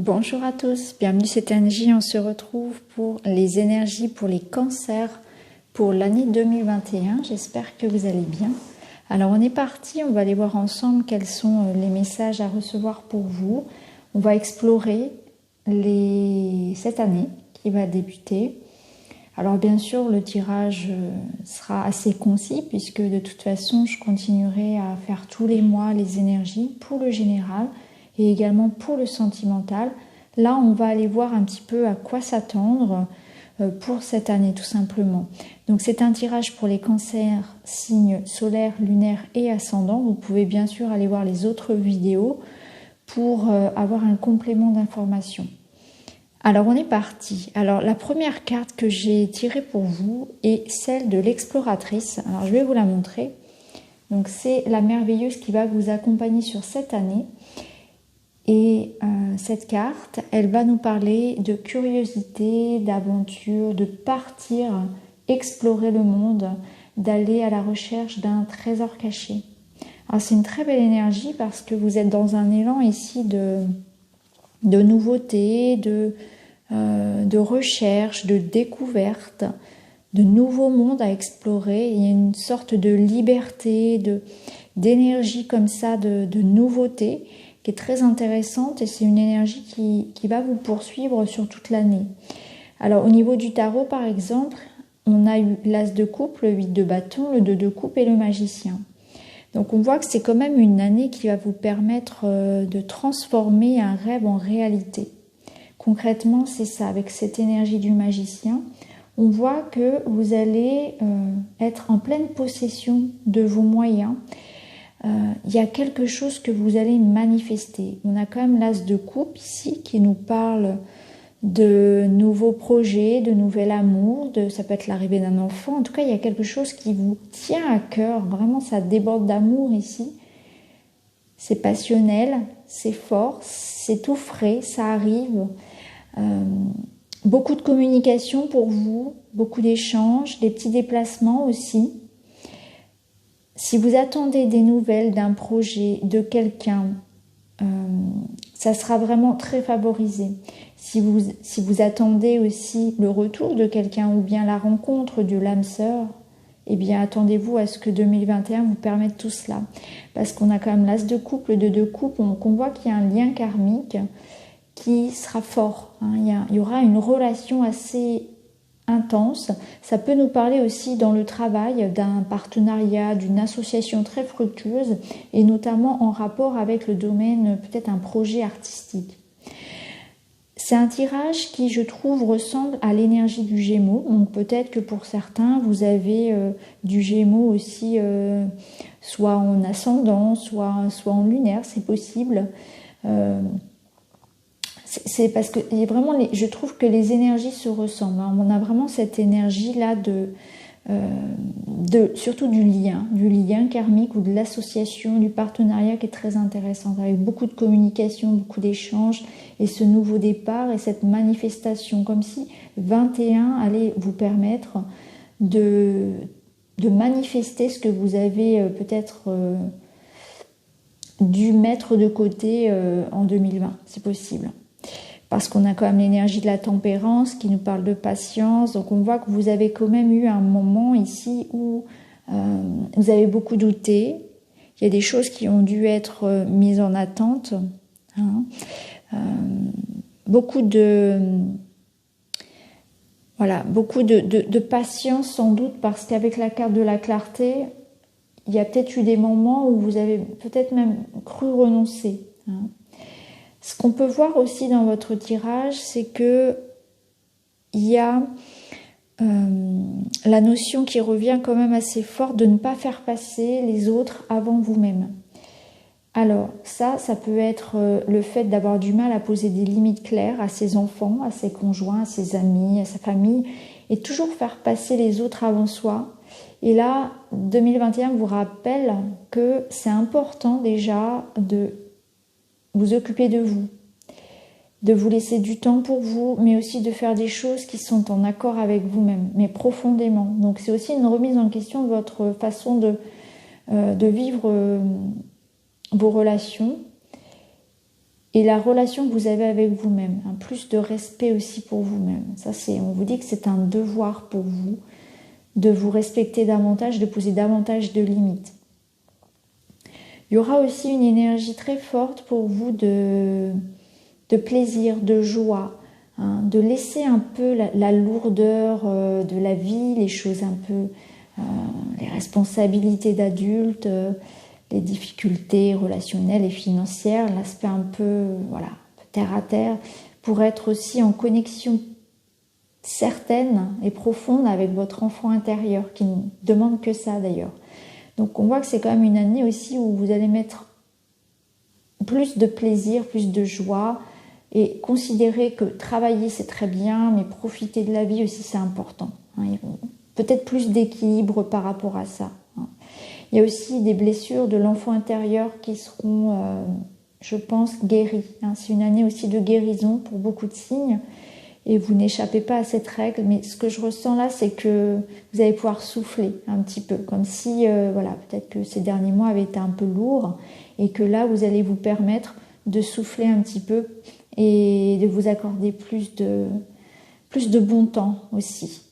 Bonjour à tous, bienvenue cette énergie. On se retrouve pour les énergies pour les cancers pour l'année 2021. J'espère que vous allez bien. Alors on est parti, on va aller voir ensemble quels sont les messages à recevoir pour vous. On va explorer cette année qui va débuter. Alors bien sûr le tirage sera assez concis puisque de toute façon je continuerai à faire tous les mois les énergies pour le général et également pour le sentimental. Là, on va aller voir un petit peu à quoi s'attendre pour cette année, tout simplement. Donc, c'est un tirage pour les cancers, signes solaires, lunaires et ascendants. Vous pouvez bien sûr aller voir les autres vidéos pour avoir un complément d'information. Alors, on est parti. Alors, la première carte que j'ai tirée pour vous est celle de l'exploratrice. Alors, je vais vous la montrer. Donc, c'est la merveilleuse qui va vous accompagner sur cette année. Et cette carte, elle va nous parler de curiosité, d'aventure, de partir, explorer le monde, d'aller à la recherche d'un trésor caché. Alors c'est une très belle énergie parce que vous êtes dans un élan ici de nouveauté, de recherche, de découverte, de nouveaux mondes à explorer. Il y a une sorte de liberté, d'énergie comme ça, de nouveauté, qui est très intéressante et c'est une énergie qui va vous poursuivre sur toute l'année. Alors au niveau du tarot par exemple, on a eu l'as de coupe, le 8 de bâton, le 2 de coupe et le magicien. Donc on voit que c'est quand même une année qui va vous permettre de transformer un rêve en réalité. Concrètement c'est ça, avec cette énergie du magicien, on voit que vous allez être en pleine possession de vos moyens. Il y a quelque chose que vous allez manifester. On a quand même l'as de coupe ici qui nous parle de nouveaux projets, de nouvel amour, ça peut être l'arrivée d'un enfant. En tout cas, il y a quelque chose qui vous tient à cœur. Vraiment, ça déborde d'amour ici. C'est passionnel, c'est fort, c'est tout frais, ça arrive. Beaucoup de communication pour vous, beaucoup d'échanges, des petits déplacements aussi. Si vous attendez des nouvelles d'un projet, de quelqu'un, ça sera vraiment très favorisé. Si vous attendez aussi le retour de quelqu'un ou bien la rencontre de l'âme sœur, eh bien attendez-vous à ce que 2021 vous permette tout cela. Parce qu'on a quand même l'as de coupe, le 2 de coupe, on voit qu'il y a un lien karmique qui sera fort. Il y aura une relation assez intense. Ça peut nous parler aussi dans le travail d'un partenariat, d'une association très fructueuse et notamment en rapport avec le domaine, peut-être un projet artistique. C'est un tirage qui, je trouve, ressemble à l'énergie du Gémeaux. Donc peut-être que pour certains, vous avez du Gémeaux aussi, soit en ascendant, soit en lunaire, c'est possible. C'est parce que vraiment, je trouve que les énergies se ressemblent. On a vraiment cette énergie-là surtout du lien karmique ou de l'association, du partenariat qui est très intéressante, avec beaucoup de communication, beaucoup d'échanges et ce nouveau départ et cette manifestation, comme si 21 allait vous permettre de manifester ce que vous avez peut-être dû mettre de côté en 2020, c'est possible. Parce qu'on a quand même l'énergie de la tempérance qui nous parle de patience. Donc on voit que vous avez quand même eu un moment ici où vous avez beaucoup douté. Il y a des choses qui ont dû être mises en attente. Beaucoup de patience sans doute, parce qu'avec la carte de la clarté, il y a peut-être eu des moments où vous avez peut-être même cru renoncer. Ce qu'on peut voir aussi dans votre tirage, c'est que il y a la notion qui revient quand même assez forte de ne pas faire passer les autres avant vous-même. Alors ça peut être le fait d'avoir du mal à poser des limites claires à ses enfants, à ses conjoints, à ses amis, à sa famille, et toujours faire passer les autres avant soi. Et là, 2021 vous rappelle que c'est important déjà de vous occuper de vous laisser du temps pour vous, mais aussi de faire des choses qui sont en accord avec vous-même, mais profondément. Donc c'est aussi une remise en question de votre façon de vivre vos relations et la relation que vous avez avec vous-même, un plus de respect aussi pour vous-même. Ça, on vous dit que c'est un devoir pour vous de vous respecter davantage, de poser davantage de limites. Il y aura aussi une énergie très forte pour vous de plaisir, de joie, hein, de laisser un peu la lourdeur de la vie, les choses un peu, les responsabilités d'adulte, les difficultés relationnelles et financières, l'aspect un peu, voilà, terre à terre, pour être aussi en connexion certaine et profonde avec votre enfant intérieur, qui ne demande que ça d'ailleurs. Donc on voit que c'est quand même une année aussi où vous allez mettre plus de plaisir, plus de joie, et considérer que travailler c'est très bien, mais profiter de la vie aussi c'est important. Peut-être plus d'équilibre par rapport à ça. Il y a aussi des blessures de l'enfant intérieur qui seront, je pense, guéries. C'est une année aussi de guérison pour beaucoup de signes, et vous n'échappez pas à cette règle, mais ce que je ressens là, c'est que vous allez pouvoir souffler un petit peu, comme si, voilà, peut-être que ces derniers mois avaient été un peu lourds, et que là, vous allez vous permettre de souffler un petit peu et de vous accorder plus de bon temps aussi.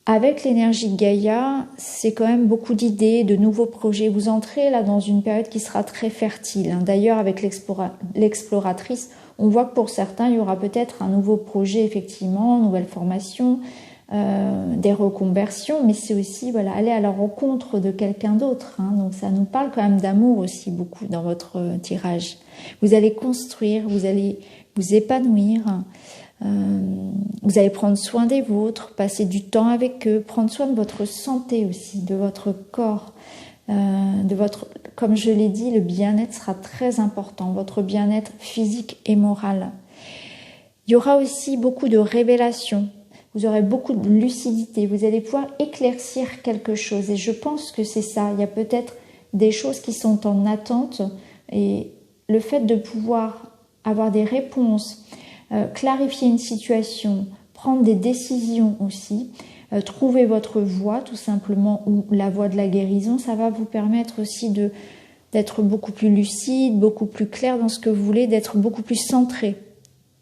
Avec l'énergie de Gaïa, c'est quand même beaucoup d'idées, de nouveaux projets. Vous entrez là dans une période qui sera très fertile. D'ailleurs, avec l'exploratrice, on voit que pour certains, il y aura peut-être un nouveau projet, effectivement, nouvelle formation, des reconversions, mais c'est aussi, voilà, aller à la rencontre de quelqu'un d'autre. Donc ça nous parle quand même d'amour aussi beaucoup dans votre tirage. Vous allez construire, vous allez vous épanouir. Vous allez prendre soin des vôtres, passer du temps avec eux, prendre soin de votre santé aussi, de votre corps, comme je l'ai dit, le bien-être sera très important, votre bien-être physique et moral. Il y aura aussi beaucoup de révélations, vous aurez beaucoup de lucidité, vous allez pouvoir éclaircir quelque chose, et je pense que c'est ça. Il y a peut-être des choses qui sont en attente, et le fait de pouvoir avoir des réponses, clarifier une situation, prendre des décisions aussi, trouver votre voie tout simplement, ou la voie de la guérison, ça va vous permettre aussi d'être beaucoup plus lucide, beaucoup plus clair dans ce que vous voulez, d'être beaucoup plus centré,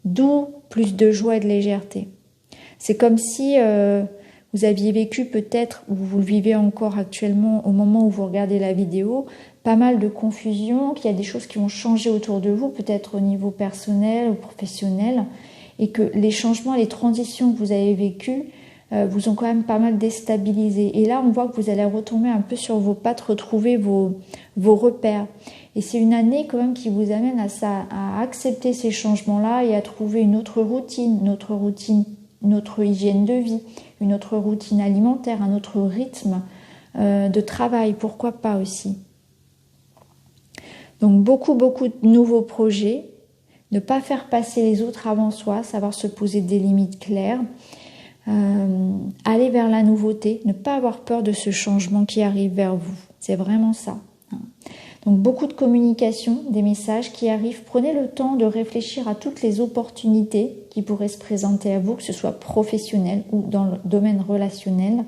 d'où plus de joie et de légèreté. C'est comme si vous aviez vécu peut-être, ou vous le vivez encore actuellement au moment où vous regardez la vidéo, pas mal de confusion, qu'il y a des choses qui ont changé autour de vous, peut-être au niveau personnel ou professionnel, et que les changements, les transitions que vous avez vécues vous ont quand même pas mal déstabilisé. Et là, on voit que vous allez retomber un peu sur vos pattes, retrouver vos repères. Et c'est une année quand même qui vous amène à accepter ces changements-là et à trouver une autre routine, une autre hygiène de vie, une autre routine alimentaire, un autre rythme de travail, pourquoi pas aussi. Donc beaucoup de nouveaux projets, ne pas faire passer les autres avant soi, savoir se poser des limites claires, aller vers la nouveauté, ne pas avoir peur de ce changement qui arrive vers vous, c'est vraiment ça. Donc beaucoup de communication, des messages qui arrivent, prenez le temps de réfléchir à toutes les opportunités qui pourraient se présenter à vous, que ce soit professionnel ou dans le domaine relationnel.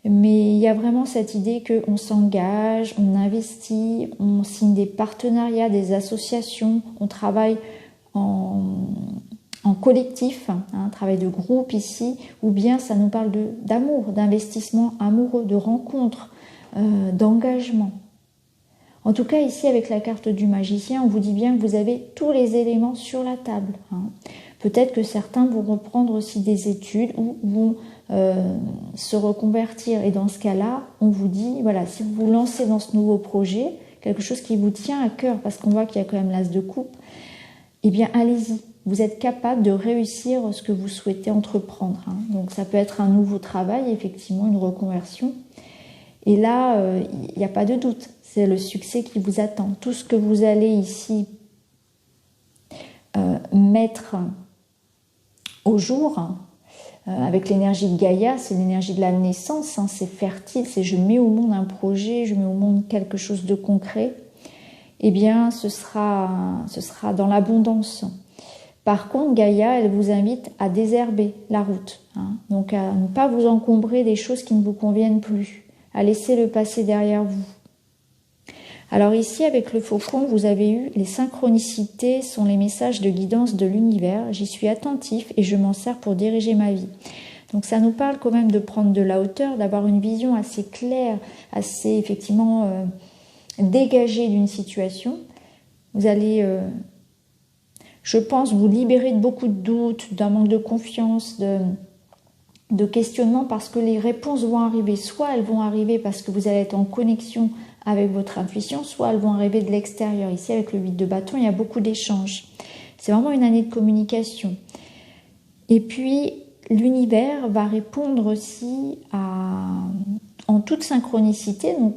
Mais il y a vraiment cette idée qu'on s'engage, on investit, on signe des partenariats, des associations, on travaille en collectif, travail de groupe ici, ou bien ça nous parle d'amour, d'investissement amoureux, de rencontre, d'engagement. En tout cas ici avec la carte du magicien, on vous dit bien que vous avez tous les éléments sur la table. Peut-être que certains vont reprendre aussi des études ou vont se reconvertir. Et dans ce cas-là, on vous dit, voilà, si vous vous lancez dans ce nouveau projet, quelque chose qui vous tient à cœur, parce qu'on voit qu'il y a quand même l'as de coupe, eh bien allez-y. Vous êtes capable de réussir ce que vous souhaitez entreprendre. Donc ça peut être un nouveau travail, effectivement, une reconversion. Et là, il n'y a pas de doute, c'est le succès qui vous attend. Tout ce que vous allez ici mettre au jour, avec l'énergie de Gaïa, c'est l'énergie de la naissance, c'est fertile, c'est je mets au monde un projet, je mets au monde quelque chose de concret, eh bien ce sera dans l'abondance. Par contre, Gaïa, elle vous invite à désherber la route, donc à ne pas vous encombrer des choses qui ne vous conviennent plus, à laisser le passé derrière vous. Alors ici, avec le faucon, vous avez eu les synchronicités sont les messages de guidance de l'univers. J'y suis attentif et je m'en sers pour diriger ma vie. Donc ça nous parle quand même de prendre de la hauteur, d'avoir une vision assez claire, assez effectivement dégagée d'une situation. Vous allez, je pense, vous libérer de beaucoup de doutes, d'un manque de confiance, de questionnement, parce que les réponses vont arriver. Soit elles vont arriver parce que vous allez être en connexion avec votre intuition, soit elles vont arriver de l'extérieur. Ici, avec le 8 de bâton, il y a beaucoup d'échanges. C'est vraiment une année de communication. Et puis, l'univers va répondre aussi en toute synchronicité. Donc,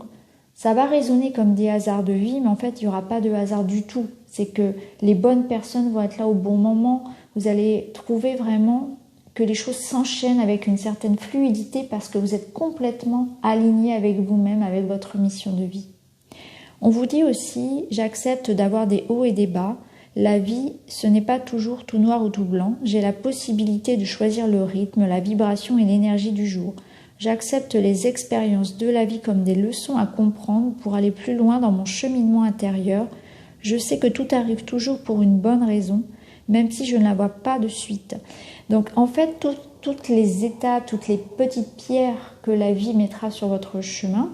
ça va résonner comme des hasards de vie, mais en fait, il n'y aura pas de hasard du tout. C'est que les bonnes personnes vont être là au bon moment. Vous allez trouver vraiment que les choses s'enchaînent avec une certaine fluidité parce que vous êtes complètement aligné avec vous-même, avec votre mission de vie. On vous dit aussi, j'accepte d'avoir des hauts et des bas. La vie, ce n'est pas toujours tout noir ou tout blanc. J'ai la possibilité de choisir le rythme, la vibration et l'énergie du jour. J'accepte les expériences de la vie comme des leçons à comprendre pour aller plus loin dans mon cheminement intérieur. Je sais que tout arrive toujours pour une bonne raison, même si je ne la vois pas de suite. Donc en fait, toutes les étapes, toutes les petites pierres que la vie mettra sur votre chemin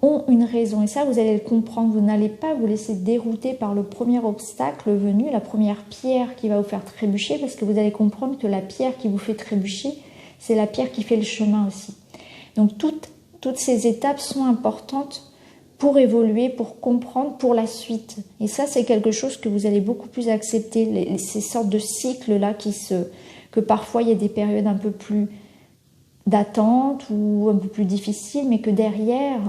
ont une raison. Et ça, vous allez le comprendre. Vous n'allez pas vous laisser dérouter par le premier obstacle venu, la première pierre qui va vous faire trébucher, parce que vous allez comprendre que la pierre qui vous fait trébucher, c'est la pierre qui fait le chemin aussi. Donc toutes ces étapes sont importantes pour évoluer, pour comprendre, pour la suite. Et ça, c'est quelque chose que vous allez beaucoup plus accepter, ces sortes de cycles-là que parfois il y a des périodes un peu plus d'attente ou un peu plus difficiles, mais que derrière,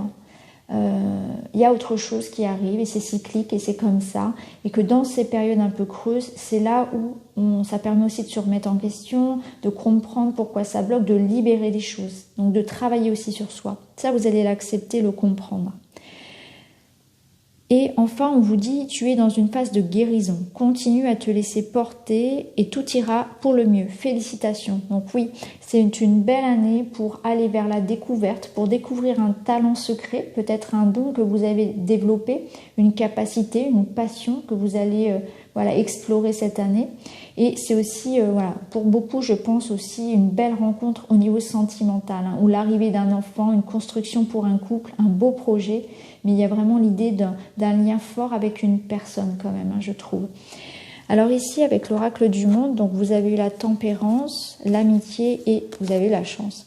il y a autre chose qui arrive et c'est cyclique et c'est comme ça. Et que dans ces périodes un peu creuses, c'est là où ça permet aussi de se remettre en question, de comprendre pourquoi ça bloque, de libérer des choses. Donc de travailler aussi sur soi. Ça, vous allez l'accepter, le comprendre. Et enfin, on vous dit, tu es dans une phase de guérison. Continue à te laisser porter et tout ira pour le mieux. Félicitations. Donc oui, c'est une belle année pour aller vers la découverte, pour découvrir un talent secret, peut-être un don que vous avez développé, une capacité, une passion que vous allez explorer cette année. Et c'est aussi, pour beaucoup, je pense aussi, une belle rencontre au niveau sentimental, ou l'arrivée d'un enfant, une construction pour un couple, un beau projet. Mais il y a vraiment l'idée d'un lien fort avec une personne quand même, je trouve. Alors ici, avec l'oracle du monde, donc vous avez eu la tempérance, l'amitié et vous avez eu la chance.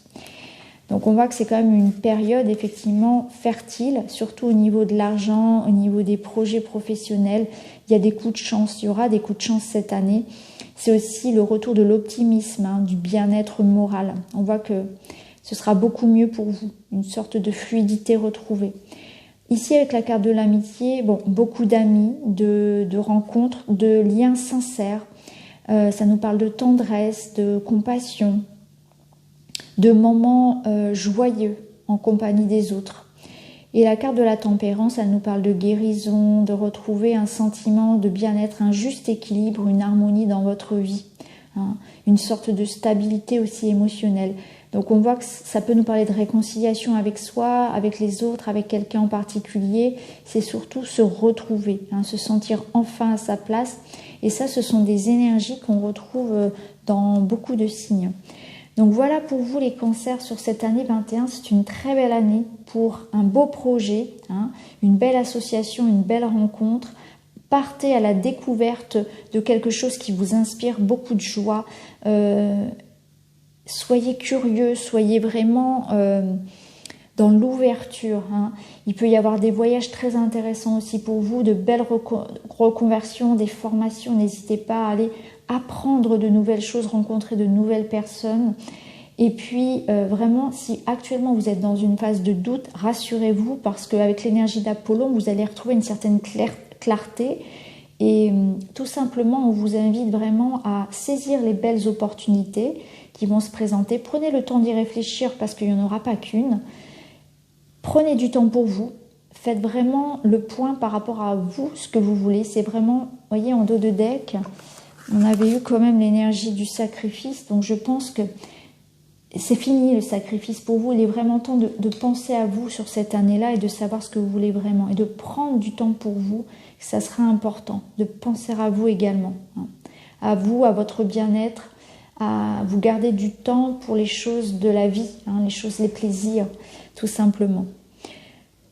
Donc on voit que c'est quand même une période effectivement fertile, surtout au niveau de l'argent, au niveau des projets professionnels. Il y a des coups de chance, il y aura des coups de chance cette année. C'est aussi le retour de l'optimisme, du bien-être moral. On voit que ce sera beaucoup mieux pour vous, une sorte de fluidité retrouvée. Ici, avec la carte de l'amitié, beaucoup d'amis, de rencontres, de liens sincères. Ça nous parle de tendresse, de compassion, de moments joyeux en compagnie des autres. Et la carte de la tempérance, elle nous parle de guérison, de retrouver un sentiment de bien-être, un juste équilibre, une harmonie dans votre vie, une sorte de stabilité aussi émotionnelle. Donc on voit que ça peut nous parler de réconciliation avec soi, avec les autres, avec quelqu'un en particulier. C'est surtout se retrouver, se sentir enfin à sa place. Et ça, ce sont des énergies qu'on retrouve dans beaucoup de signes. Donc voilà pour vous les cancers sur cette année 21. C'est une très belle année pour un beau projet, une belle association, une belle rencontre. Partez à la découverte de quelque chose qui vous inspire beaucoup de joie. Soyez curieux, soyez vraiment dans l'ouverture. Il peut y avoir des voyages très intéressants aussi pour vous, de belles reconversions, des formations. N'hésitez pas à aller apprendre de nouvelles choses, rencontrer de nouvelles personnes. Et puis vraiment, si actuellement vous êtes dans une phase de doute, rassurez-vous parce qu'avec l'énergie d'Apollon, vous allez retrouver une certaine clarté. Et tout simplement, on vous invite vraiment à saisir les belles opportunités qui vont se présenter. Prenez le temps d'y réfléchir parce qu'il n'y en aura pas qu'une. Prenez du temps pour vous. Faites vraiment le point par rapport à vous, ce que vous voulez. C'est vraiment, vous voyez, en dos de deck, on avait eu quand même l'énergie du sacrifice. Donc je pense que c'est fini le sacrifice pour vous. Il est vraiment temps de penser à vous sur cette année-là et de savoir ce que vous voulez vraiment. Et de prendre du temps pour vous, ça sera important. De penser à vous également. À vous, à votre bien-être, à vous garder du temps pour les choses de la vie, les choses, les plaisirs, tout simplement.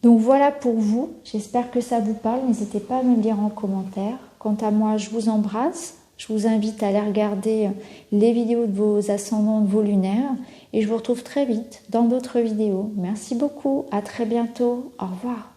Donc voilà pour vous. J'espère que ça vous parle. N'hésitez pas à me le dire en commentaire. Quant à moi, je vous embrasse. Je vous invite à aller regarder les vidéos de vos ascendants, de vos lunaires. Et je vous retrouve très vite dans d'autres vidéos. Merci beaucoup. À très bientôt. Au revoir.